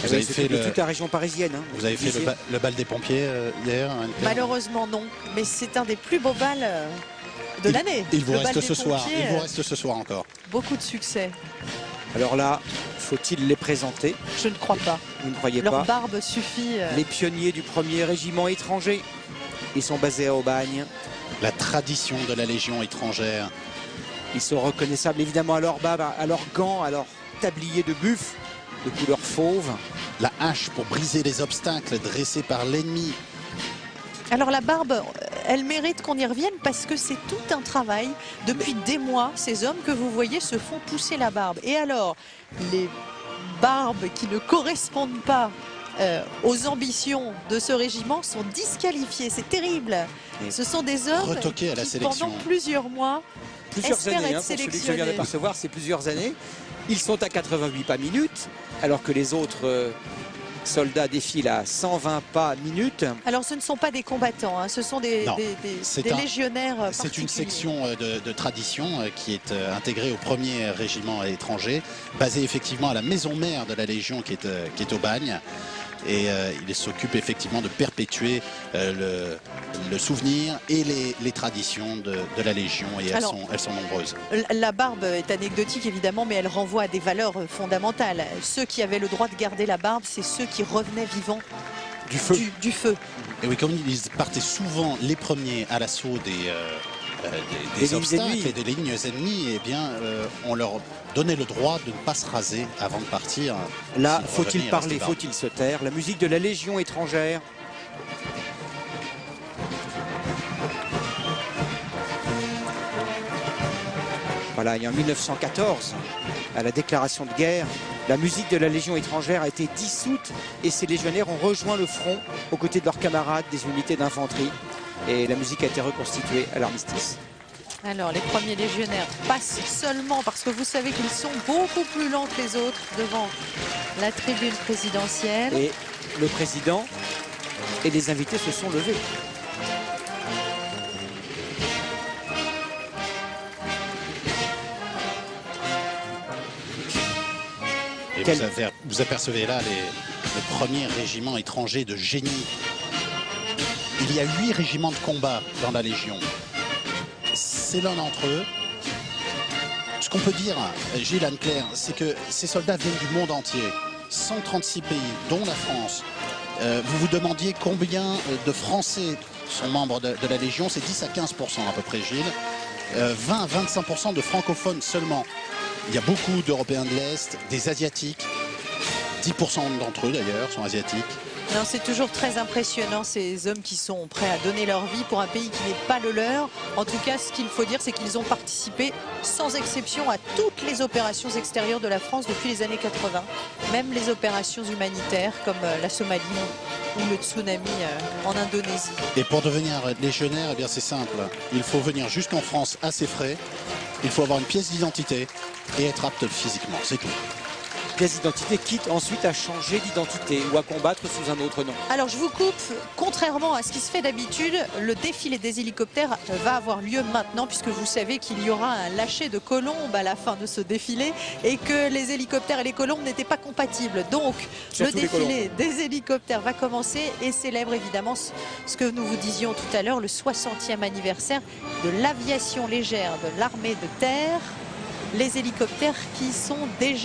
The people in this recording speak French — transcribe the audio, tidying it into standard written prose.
Vous avez fait toute la région parisienne. Hein, vous avez fait le bal des pompiers hier, Anne-Claire? Malheureusement non, mais c'est un des plus beaux bals de l'année. Il vous reste ce soir. Pompiers, Il vous reste ce soir encore. beaucoup de succès. Alors là, faut-il les présenter? Je ne crois pas. Vous ne croyez Leur pas? barbe suffit. Les pionniers du 1er régiment étranger. Ils sont basés à Aubagne. La tradition de la Légion étrangère. Ils sont reconnaissables évidemment à leur barbe, à leurs gants, à leur tablier de buffle de couleur fauve. La hache pour briser les obstacles dressés par l'ennemi. Alors la barbe, elle mérite qu'on y revienne parce que c'est tout un travail. Depuis des mois, ces hommes que vous voyez se font pousser la barbe. Et alors, les barbes qui ne correspondent pas aux ambitions de ce régiment sont disqualifiées. C'est terrible. Ce sont des hommes Retoqués à la qui, sélection. pendant plusieurs mois, Plusieurs espèrent années, être pour celui que je viens sélectionnés. d'apercevoir, c'est plusieurs années. Ils sont à 88 pas minutes, alors que les autres soldats défilent à 120 pas minutes. Alors ce ne sont pas des combattants, hein, ce sont des légionnaires C'est une particuliers. section de tradition qui est intégrée au 1er régiment étranger, basé effectivement à la maison mère de la Légion qui est au Bagne. Et il s'occupe effectivement de perpétuer le souvenir et les traditions de la Légion. Et elles sont nombreuses. La barbe est anecdotique évidemment, mais elle renvoie à des valeurs fondamentales. Ceux qui avaient le droit de garder la barbe, c'est ceux qui revenaient vivants Du feu. du feu. Et oui, comme ils partaient souvent les premiers à l'assaut des obstacles et des lignes ennemies, eh bien, on leur donnait le droit de ne pas se raser avant de partir. Là, faut-il parler, faut-il se taire? La musique de la Légion étrangère. Voilà, et en 1914, à la déclaration de guerre, la musique de la Légion étrangère a été dissoute et ces légionnaires ont rejoint le front aux côtés de leurs camarades des unités d'infanterie. Et la musique a été reconstituée à l'armistice. Alors les premiers légionnaires passent seulement parce que vous savez qu'ils sont beaucoup plus lents que les autres devant la tribune présidentielle. Et le président et les invités se sont levés. Et vous apercevez là le 1er régiment étranger de génie. Il y a 8 régiments de combat dans la Légion. C'est l'un d'entre eux. Ce qu'on peut dire, Gilles, Anne-Claire, c'est que ces soldats viennent du monde entier. 136 pays, dont la France. Vous vous demandiez combien de Français sont membres de la Légion. C'est 10 à 15% à peu près, Gilles. 20 à 25% de francophones seulement. Il y a beaucoup d'Européens de l'Est, des Asiatiques. 10% d'entre eux, d'ailleurs, sont asiatiques. Non, c'est toujours très impressionnant ces hommes qui sont prêts à donner leur vie pour un pays qui n'est pas le leur. En tout cas, ce qu'il faut dire, c'est qu'ils ont participé sans exception à toutes les opérations extérieures de la France depuis les années 80. Même les opérations humanitaires comme la Somalie ou le tsunami en Indonésie. Et pour devenir légionnaire, eh bien c'est simple. Il faut venir jusqu'en France à ses frais. Il faut avoir une pièce d'identité et être apte physiquement, c'est tout. Pièce d'identité quitte ensuite à changer d'identité ou à combattre sous un autre nom. Alors je vous coupe, contrairement à ce qui se fait d'habitude, le défilé des hélicoptères va avoir lieu maintenant puisque vous savez qu'il y aura un lâcher de colombes à la fin de ce défilé et que les hélicoptères et les colombes n'étaient pas compatibles. Donc Surtout le défilé des hélicoptères va commencer et célèbre évidemment ce que nous vous disions tout à l'heure, le 60e anniversaire de l'aviation légère de l'armée de terre. Les hélicoptères qui sont déjà